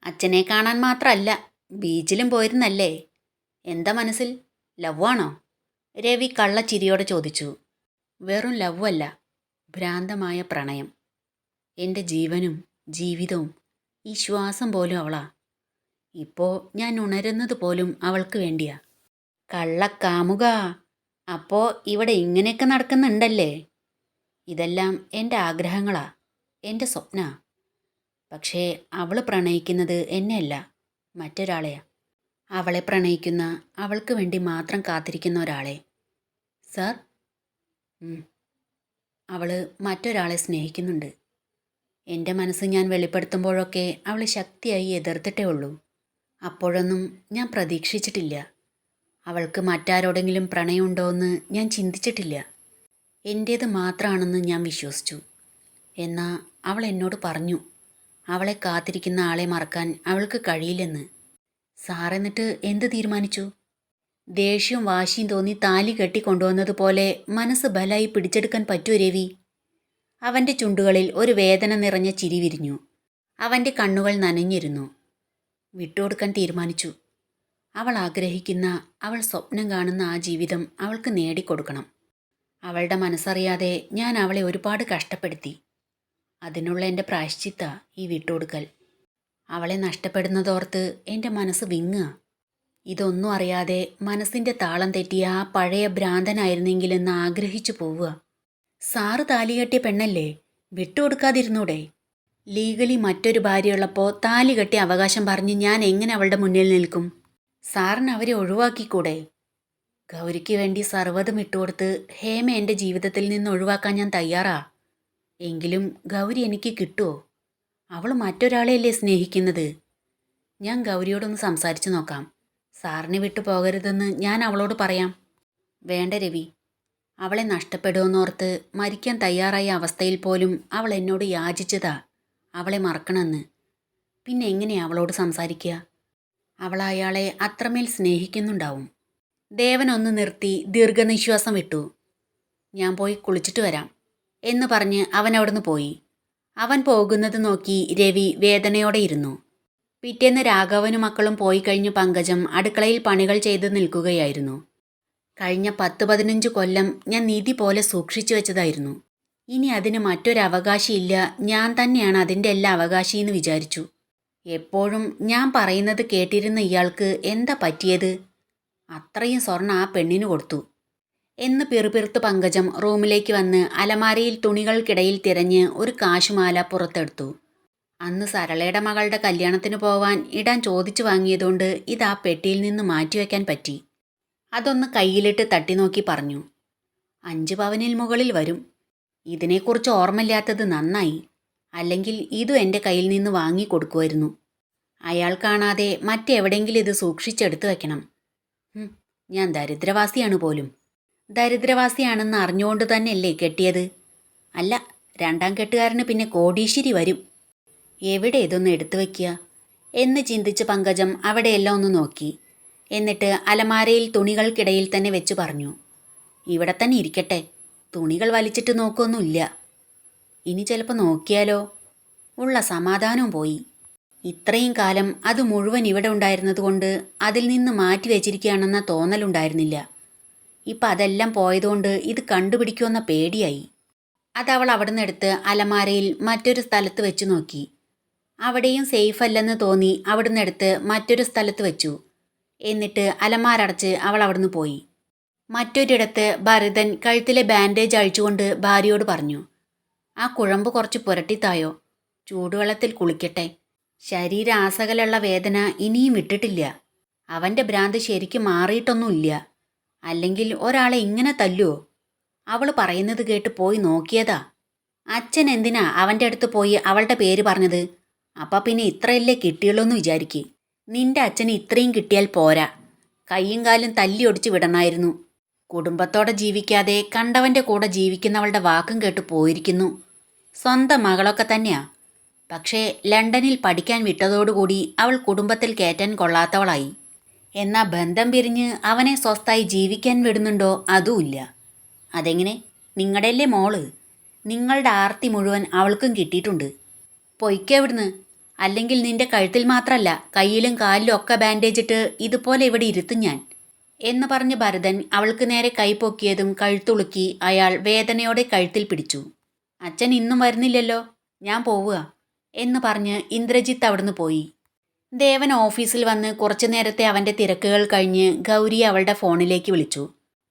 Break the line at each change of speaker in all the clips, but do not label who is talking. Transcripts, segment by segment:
അച്ഛനെ കാണാൻ മാത്രമല്ല, ബീച്ചിലും പോയിരുന്നല്ലേ? എന്താ മനസ്സിൽ? ലവ്വാണോ? രവി കള്ളച്ചിരിയോടെ ചോദിച്ചു. വെറും ലവ്വല്ല, ഭ്രാന്തമായ പ്രണയം. എൻ്റെ ജീവനും ജീവിതവും ഈ ശ്വാസം പോലും അവളാ. ഇപ്പോൾ ഞാൻ ഉണരുന്നത് പോലും അവൾക്ക് വേണ്ടിയാ. കള്ളക്കാമുക. അപ്പോൾ ഇവിടെ ഇങ്ങനെയൊക്കെ നടക്കുന്നുണ്ടല്ലേ? ഇതെല്ലാം എൻ്റെ ആഗ്രഹങ്ങളാ, എൻ്റെ സ്വപ്നാ. പക്ഷേ അവൾ പ്രണയിക്കുന്നത് എന്നെയല്ല, മറ്റൊരാളെയാ. അവളെ പ്രണയിക്കുന്ന, അവൾക്ക് വേണ്ടി മാത്രം കാത്തിരിക്കുന്ന ഒരാളെ. സാർ? അവൾ മറ്റൊരാളെ സ്നേഹിക്കുന്നുണ്ട്. എൻ്റെ മനസ്സ് ഞാൻ വെളിപ്പെടുത്തുമ്പോഴൊക്കെ അവൾ ശക്തിയായി എതിർത്തിട്ടേ ഉള്ളൂ. അപ്പോഴൊന്നും ഞാൻ പ്രതീക്ഷിച്ചിട്ടില്ല. അവൾക്ക് മറ്റാരോടെങ്കിലും പ്രണയമുണ്ടോ എന്ന് ഞാൻ ചിന്തിച്ചിട്ടില്ല. എൻ്റേത് മാത്രമാണെന്ന് ഞാൻ വിശ്വസിച്ചു. എന്നാൽ അവൾ എന്നോട് പറഞ്ഞു, അവളെ കാത്തിരിക്കുന്ന ആളെ മറക്കാൻ അവൾക്ക് കഴിയില്ലെന്ന്. സാർ എന്നിട്ട് എന്ത് തീരുമാനിച്ചു? ദേഷ്യവും വാശിയും തോന്നി താലി കെട്ടിക്കൊണ്ടുവന്നതുപോലെ മനസ്സ് ബലായി പിടിച്ചെടുക്കാൻ പറ്റുമോ രവി? അവൻ്റെ ചുണ്ടുകളിൽ ഒരു വേദന നിറഞ്ഞ ചിരി വിരിഞ്ഞു. അവൻ്റെ കണ്ണുകൾ നനഞ്ഞിരുന്നു. വിട്ടുകൊടുക്കാൻ തീരുമാനിച്ചു. അവൾ ആഗ്രഹിക്കുന്ന, അവൾ സ്വപ്നം കാണുന്ന ആ ജീവിതം അവൾക്ക് നേടിക്കൊടുക്കണം. അവളുടെ മനസ്സറിയാതെ ഞാൻ അവളെ ഒരുപാട് കഷ്ടപ്പെടുത്തി. അതിനുള്ള എൻ്റെ പ്രായശ്ചിത്ത ഈ വിട്ടുകൊടുക്കൽ. അവളെ നഷ്ടപ്പെടുന്നതോർത്ത് എൻ്റെ മനസ്സ് വിങ്ങുക. ഇതൊന്നും അറിയാതെ മനസ്സിൻ്റെ താളം തെറ്റിയ ആ പഴയ ഭ്രാന്തനായിരുന്നെങ്കിലെന്ന് ആഗ്രഹിച്ചു പോവുക. സാറ് താലി കെട്ടിയ പെണ്ണല്ലേ, വിട്ടുകൊടുക്കാതിരുന്നൂടെ? ലീഗലി മറ്റൊരു ഭാര്യയുള്ളപ്പോൾ താലി കെട്ടിയ അവകാശം പറഞ്ഞ് ഞാൻ എങ്ങനെ അവളുടെ മുന്നിൽ നിൽക്കും? സാറിന് അവരെ ഒഴിവാക്കിക്കൂടെ? ഗൗരിക്ക് വേണ്ടി സർവ്വതും ഇട്ടുകൊടുത്ത് ഹേമ എൻ്റെ ജീവിതത്തിൽ നിന്ന് ഒഴിവാക്കാൻ ഞാൻ തയ്യാറാ. എങ്കിലും ഗൗരി എനിക്ക് കിട്ടുമോ? അവൾ മറ്റൊരാളെയല്ലേ സ്നേഹിക്കുന്നത്. ഞാൻ ഗൗരിയോടൊന്ന് സംസാരിച്ചു നോക്കാം. സാറിനെ വിട്ടു പോകരുതെന്ന് ഞാൻ അവളോട് പറയാം. വേണ്ട രവി, അവളെ നഷ്ടപ്പെടുമെന്നോർത്ത് മരിക്കാൻ തയ്യാറായ അവസ്ഥയിൽ പോലും അവൾ എന്നോട് യാചിച്ചതാ അവളെ മറക്കണമെന്ന്. പിന്നെ എങ്ങനെയാ അവളോട് സംസാരിക്കുക? അവൾ അയാളെ അത്രമേൽ സ്നേഹിക്കുന്നുണ്ടാവും. ദേവൻ ഒന്ന് നിർത്തി ദീർഘനിശ്വാസം വിട്ടു. ഞാൻ പോയി കുളിച്ചിട്ട് വരാം എന്ന് പറഞ്ഞ് അവൻ അവിടുന്ന് പോയി. അവൻ പോകുന്നത് നോക്കി രവി വേദനയോടെ ഇരുന്നു. പിറ്റേന്ന് രാഘവനും മക്കളും പോയി കഴിഞ്ഞ് പങ്കജം അടുക്കളയിൽ പണികൾ ചെയ്ത് നിൽക്കുകയായിരുന്നു. കഴിഞ്ഞ 10-15 കൊല്ലം ഞാൻ നിധി പോലെ സൂക്ഷിച്ചു വെച്ചതായിരുന്നു. ഇനി അതിന് മറ്റൊരവകാശിയില്ല, ഞാൻ തന്നെയാണ് അതിൻ്റെ എല്ലാ അവകാശിയെന്ന് വിചാരിച്ചു. എപ്പോഴും ഞാൻ പറയുന്നത് കേട്ടിരുന്ന ഇയാൾക്ക് എന്താ പറ്റിയത്? അത്രയും സ്വർണ്ണം ആ പെണ്ണിന് കൊടുത്തു എന്ന് പിറുപിറുത്ത് പങ്കജം റൂമിലേക്ക് വന്ന് അലമാരയിൽ തുണികൾക്കിടയിൽ തിരഞ്ഞ് ഒരു കാശുമാല പുറത്തെടുത്തു. അന്ന് സരളയുടെ മകളുടെ കല്യാണത്തിന് പോവാൻ ഇടാൻ ചോദിച്ചു വാങ്ങിയതുകൊണ്ട് ഇത് ആ പെട്ടിയിൽ നിന്ന് മാറ്റിവെക്കാൻ പറ്റി. അതൊന്ന് കയ്യിലിട്ട് തട്ടി നോക്കി പറഞ്ഞു, 5 പവനിൽ മുകളിൽ വരും. ഇതിനെക്കുറിച്ച് ഓർമ്മയില്ലാത്തത് നന്നായി. അല്ലെങ്കിൽ ഇതും എൻ്റെ കയ്യിൽ നിന്ന് വാങ്ങിക്കൊടുക്കുമായിരുന്നു. അയാൾ കാണാതെ മറ്റെവിടെയെങ്കിലും ഇത് സൂക്ഷിച്ചെടുത്ത് വയ്ക്കണം. ഞാൻ ദരിദ്രവാസിയാണ് പോലും. ദരിദ്രവാസിയാണെന്ന് അറിഞ്ഞുകൊണ്ട് തന്നെയല്ലേ കെട്ടിയത്? അല്ല, രണ്ടാം കെട്ടുകാരന് പിന്നെ കോടീശ്വരി വരും. എവിടെ ഇതൊന്ന് എടുത്തു വയ്ക്കുക എന്ന് ചിന്തിച്ച് പങ്കജം അവിടെയെല്ലാം ഒന്ന് നോക്കി. എന്നിട്ട് അലമാരയിൽ തുണികൾക്കിടയിൽ തന്നെ വെച്ച് പറഞ്ഞു, ഇവിടെ തന്നെ ഇരിക്കട്ടെ, തുണികൾ വലിച്ചിട്ട് നോക്കൊന്നുമില്ല. ഇനി ചിലപ്പോൾ നോക്കിയാലോ? ഉള്ള സമാധാനവും പോയി. ഇത്രയും കാലം അത് മുഴുവൻ ഇവിടെ ഉണ്ടായിരുന്നതുകൊണ്ട് അതിൽ നിന്ന് മാറ്റി വെച്ചിരിക്കുകയാണെന്ന തോന്നലുണ്ടായിരുന്നില്ല. ഇപ്പം അതെല്ലാം പോയതുകൊണ്ട് ഇത് കണ്ടുപിടിക്കുമെന്ന പേടിയായി. അതവൾ അവിടുന്ന് എടുത്ത് അലമാരയിൽ മറ്റൊരു സ്ഥലത്ത് വെച്ച് നോക്കി. അവിടെയും സേഫ് അല്ലെന്ന് തോന്നി അവിടുന്ന് എടുത്ത് മറ്റൊരു സ്ഥലത്ത് വെച്ചു. എന്നിട്ട് അലമാരടച്ച് അവൾ അവിടുന്ന് പോയി. മറ്റൊരിടത്ത് ഭരതൻ കഴുത്തിലെ ബാൻഡേജ് അഴിച്ചുകൊണ്ട് ഭാര്യയോട് പറഞ്ഞു, ആ കുഴമ്പ് കുറച്ച് പുരട്ടിത്തായോ, ചൂടുവെള്ളത്തിൽ കുളിക്കട്ടെ. ശരീരാസകലുള്ള വേദന ഇനിയും വിട്ടിട്ടില്ല. അവൻ്റെ ഭ്രാന്ത് ശരിക്കും മാറിയിട്ടൊന്നുമില്ല. അല്ലെങ്കിൽ ഒരാളെ ഇങ്ങനെ തല്ലുവോ? അവൾ പറയുന്നത് കേട്ട് പോയി നോക്കിയതാ. അച്ഛൻ എന്തിനാ അവൻ്റെ അടുത്ത് പോയി അവളുടെ പേര് പറഞ്ഞത്? അപ്പം പിന്നെ ഇത്രയല്ലേ കിട്ടിയുള്ളൂ എന്ന് വിചാരിക്കേ. നിന്റെ അച്ഛന് ഇത്രയും കിട്ടിയാൽ പോരാ, കയ്യും കാലും തല്ലി ഒടിച്ച് വിടണമായിരുന്നു. കുടുംബത്തോടെ ജീവിക്കാതെ കണ്ടവൻ്റെ കൂടെ ജീവിക്കുന്നവളുടെ വാക്കും കേട്ട് പോയിരിക്കുന്നു. സ്വന്തം മകളൊക്കെ തന്നെയാ. പക്ഷേ ലണ്ടനിൽ പഠിക്കാൻ വിട്ടതോടുകൂടി അവൾ കുടുംബത്തിൽ കയറ്റാൻ കൊള്ളാത്തവളായി. എന്നാൽ ബന്ധം പിരിഞ്ഞ് അവനെ സ്വസ്ഥായി ജീവിക്കാൻ വിടുന്നുണ്ടോ? അതുമില്ല. അതെങ്ങനെ? നിങ്ങളുടെയല്ലേ മോള്. നിങ്ങളുടെ ആർത്തി മുഴുവൻ അവൾക്കും കിട്ടിയിട്ടുണ്ട്. പൊയ്ക്കോ ഇവിടുന്ന്. അല്ലെങ്കിൽ നിന്റെ കഴുത്തിൽ മാത്രമല്ല കയ്യിലും കാലിലും ഒക്കെ ബാൻഡേജ് ഇട്ട് ഇതുപോലെ ഇവിടെ ഇരുത്തും ഞാൻ എന്ന് പറഞ്ഞ് ഭരതൻ അവൾക്ക് നേരെ കൈ പൊക്കിയതും കഴുത്തുളുക്കി അയാൾ വേദനയോടെ കഴുത്തിൽ പിടിച്ചു. അച്ഛൻ ഇന്നും വരുന്നില്ലല്ലോ, ഞാൻ പോവുക എന്ന് പറഞ്ഞ് ഇന്ദ്രജിത്ത് അവിടുന്ന് പോയി. ദേവൻ ഓഫീസിൽ വന്ന് കുറച്ചു നേരത്തെ അവൻ്റെ തിരക്കുകൾ കഴിഞ്ഞ് ഗൗരി അവളുടെ ഫോണിലേക്ക് വിളിച്ചു.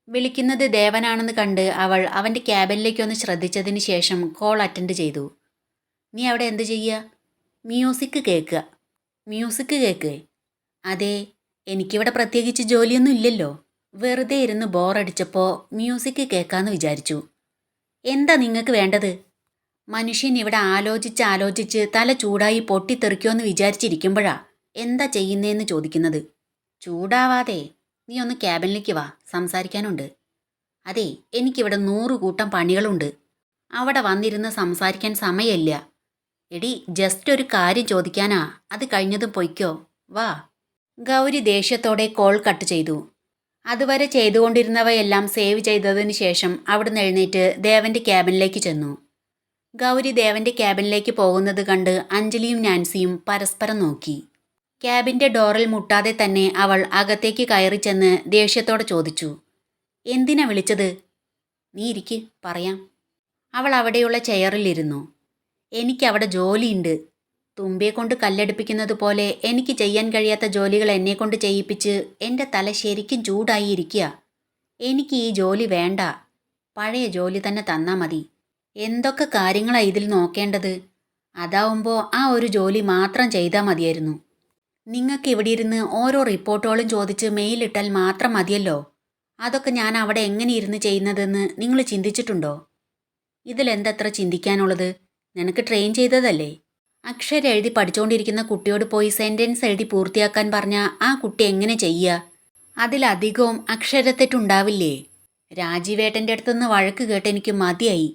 വിളിക്കുന്നത് ദേവനാണെന്ന് കണ്ട് അവൾ അവൻ്റെ ക്യാബിനിലേക്കൊന്ന് ശ്രദ്ധിച്ചതിന് ശേഷം കോൾ അറ്റൻഡ് ചെയ്തു. നീ അവിടെ എന്ത് ചെയ്യുക? മ്യൂസിക് കേൾക്കുക. മ്യൂസിക് കേൾക്കേ? അതെ, എനിക്കിവിടെ പ്രത്യേകിച്ച് ജോലിയൊന്നും ഇല്ലല്ലോ. വെറുതെ ഇരുന്ന് ബോറടിച്ചപ്പോൾ മ്യൂസിക് കേൾക്കാമെന്ന് വിചാരിച്ചു. എന്താ നിങ്ങൾക്ക് വേണ്ടത്? മനുഷ്യൻ ഇവിടെ ആലോചിച്ച് തല ചൂടായി പൊട്ടിത്തെറിക്കുമെന്ന് വിചാരിച്ചിരിക്കുമ്പോഴാ എന്താ ചെയ്യുന്നതെന്ന് ചോദിക്കുന്നത്. ചൂടാവാതെ നീ ഒന്ന് ക്യാബിനിലേക്ക് വാ, സംസാരിക്കാനുണ്ട്. അതെ, എനിക്കിവിടെ 100 കൂട്ടം പണികളുണ്ട്. അവിടെ വന്നിരുന്ന് സംസാരിക്കാൻ സമയമില്ല. എടി, ജസ്റ്റ് ഒരു കാര്യം ചോദിക്കാനാ, അത് കഴിഞ്ഞതും പൊയ്ക്കോ, വാ. ഗൗരി ദേഷ്യത്തോടെ കോൾ കട്ട് ചെയ്തു. അതുവരെ ചെയ്തുകൊണ്ടിരുന്നവയെല്ലാം സേവ് ചെയ്തതിനു ശേഷം അവിടുന്ന് എഴുന്നേറ്റ് ദേവൻ്റെ ക്യാബിനിലേക്ക് ചെന്നു. ഗൗരി ദേവൻ്റെ ക്യാബിനിലേക്ക് പോകുന്നത് കണ്ട് അഞ്ജലിയും നാൻസിയും പരസ്പരം നോക്കി. ക്യാബിൻ്റെ ഡോറിൽ മുട്ടാതെ തന്നെ അവൾ അകത്തേക്ക് കയറി ചെന്ന് ദേഷ്യത്തോടെ ചോദിച്ചു, എന്തിനാ വിളിച്ചത്? നീ ഇരിക്ക്, പറയാം. അവൾ അവിടെയുള്ള ചെയറിലിരുന്നു. എനിക്കവിടെ ജോലിയുണ്ട്. തുമ്പിയെ കൊണ്ട് കല്ലെടുപ്പിക്കുന്നത് പോലെ എനിക്ക് ചെയ്യാൻ കഴിയാത്ത ജോലികൾ എന്നെക്കൊണ്ട് ചെയ്യിപ്പിച്ച് എൻ്റെ തല ശരിക്കും ചൂടായി ഇരിക്കുക. എനിക്ക് ഈ ജോലി വേണ്ട. പഴയ ജോലി തന്നെ തന്നാ മതി. എന്തൊക്കെ കാര്യങ്ങളാണ് ഇതിൽ നോക്കേണ്ടത്? അതാവുമ്പോൾ ആ ഒരു ജോലി മാത്രം ചെയ്താൽ മതിയായിരുന്നു. നിങ്ങൾക്ക് ഇവിടെ ഇരുന്ന് ഓരോ റിപ്പോർട്ടുകളും ചോദിച്ച് മെയിലിട്ടാൽ മാത്രം മതിയല്ലോ. അതൊക്കെ ഞാൻ അവിടെ എങ്ങനെ ഇരുന്ന് ചെയ്യുന്നതെന്ന് നിങ്ങൾ ചിന്തിച്ചിട്ടുണ്ടോ? ഇതിലെന്തത്ര ചിന്തിക്കാനുള്ളത്? നിനക്ക് ട്രെയിൻ ചെയ്തതല്ലേ? അക്ഷരം എഴുതി പഠിച്ചുകൊണ്ടിരിക്കുന്ന കുട്ടിയോട് പോയി സെൻറ്റൻസ് എഴുതി പൂർത്തിയാക്കാൻ പറഞ്ഞാൽ ആ കുട്ടി എങ്ങനെ ചെയ്യുക? അതിലധികവും അക്ഷരത്തെറ്റുണ്ടാവില്ലേ? രാജീവേട്ടൻ്റെ അടുത്തുനിന്ന് വഴക്ക് കേട്ട് എനിക്ക് മതിയായി.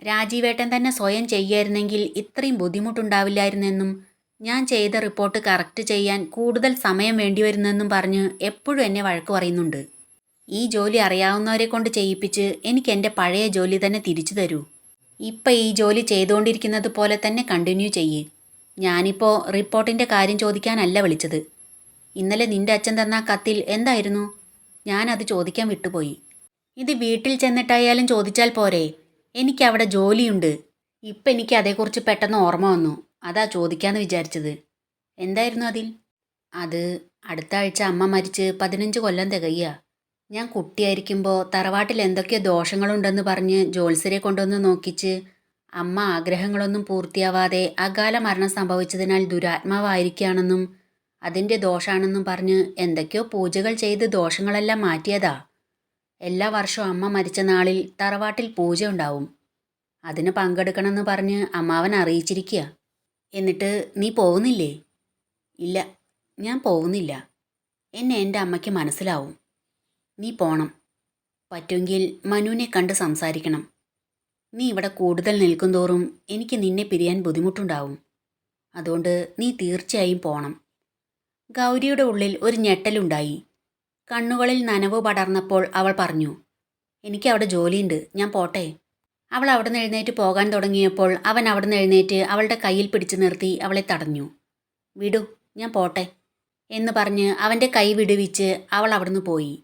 രാജീവേട്ടൻ തന്നെ സ്വയം ചെയ്യായിരുന്നെങ്കിൽ ഇത്രയും ബുദ്ധിമുട്ടുണ്ടാവില്ലായിരുന്നെന്നും ഞാൻ ചെയ്ത റിപ്പോർട്ട് കറക്റ്റ് ചെയ്യാൻ കൂടുതൽ സമയം വേണ്ടിവരുന്നെന്നും പറഞ്ഞ് എപ്പോഴും എന്നെ വഴക്ക് പറയുന്നുണ്ട്. ഈ ജോലി അറിയാവുന്നവരെ കൊണ്ട് ചെയ്യിപ്പിച്ച് എനിക്ക് എൻ്റെ പഴയ ജോലി തന്നെ തിരിച്ചു തരൂ. ഇപ്പം ഈ ജോലി ചെയ്തുകൊണ്ടിരിക്കുന്നത് പോലെ തന്നെ കണ്ടിന്യൂ ചെയ്യേ. ഞാനിപ്പോൾ റിപ്പോർട്ടിൻ്റെ കാര്യം ചോദിക്കാനല്ല വിളിച്ചത്. ഇന്നലെ നിൻ്റെ അച്ഛൻ തന്ന കത്തിൽ എന്തായിരുന്നു? ഞാനത് ചോദിക്കാൻ വിട്ടുപോയി. ഇത് വീട്ടിൽ ചെന്നിട്ടായാലും ചോദിച്ചാൽ പോരെ? എനിക്കവിടെ ജോലിയുണ്ട്. ഇപ്പം എനിക്ക് അതേക്കുറിച്ച് പെട്ടെന്ന് ഓർമ്മ വന്നു. അതാ ചോദിക്കാമെന്ന് വിചാരിച്ചത്. എന്തായിരുന്നു അതിൽ? അത് അടുത്ത ആഴ്ച അമ്മ മരിച്ച് 15 കൊല്ലം തികയ്യ. ഞാൻ കുട്ടിയായിരിക്കുമ്പോൾ തറവാട്ടിൽ എന്തൊക്കെയോ ദോഷങ്ങളുണ്ടെന്ന് പറഞ്ഞ് ജ്യോത്സ്യരെ കൊണ്ടുവന്ന് നോക്കിച്ച് അമ്മ ആഗ്രഹങ്ങളൊന്നും പൂർത്തിയാവാതെ അകാല മരണം സംഭവിച്ചതിനാൽ ദുരാത്മാവായിരിക്കുകയാണെന്നും അതിൻ്റെ ദോഷാണെന്നും പറഞ്ഞ് എന്തൊക്കെയോ പൂജകൾ ചെയ്ത് ദോഷങ്ങളെല്ലാം മാറ്റിയതാ. എല്ലാ വർഷവും അമ്മ മരിച്ച നാളിൽ തറവാട്ടിൽ പൂജ ഉണ്ടാവും. അതിന് പങ്കെടുക്കണമെന്ന് പറഞ്ഞ് അമ്മാവൻ അറിയിച്ചിരിക്കുക. എന്നിട്ട് നീ പോകുന്നില്ലേ? ഇല്ല, ഞാൻ പോകുന്നില്ല. എന്നെ എൻ്റെ അമ്മയ്ക്ക് മനസ്സിലാവും. നീ പോണം. പറ്റുമെങ്കിൽ മനുവിനെ കണ്ട് സംസാരിക്കണം. നീ ഇവിടെ കൂടുതൽ നിൽക്കുന്തോറും എനിക്ക് നിന്നെ പിരിയാൻ ബുദ്ധിമുട്ടുണ്ടാവും. അതുകൊണ്ട് നീ തീർച്ചയായും പോണം. ഗൗരിയുടെ ഉള്ളിൽ ഒരു ഞെട്ടലുണ്ടായി. കണ്ണുകളിൽ നനവ് പടർന്നപ്പോൾ അവൾ പറഞ്ഞു, എനിക്കവിടെ ജോലിയുണ്ട്, ഞാൻ പോട്ടെ. അവൾ അവിടുന്ന് എഴുന്നേറ്റ് പോകാൻ തുടങ്ങിയപ്പോൾ അവൻ അവിടുന്ന് എഴുന്നേറ്റ് അവളുടെ കയ്യിൽ പിടിച്ചു നിർത്തി അവളെ തടഞ്ഞു. വിടൂ, ഞാൻ പോട്ടെ എന്ന് പറഞ്ഞ് അവൻ്റെ കൈ വിടുവിച്ച് അവൾ അവിടുന്ന് പോയി.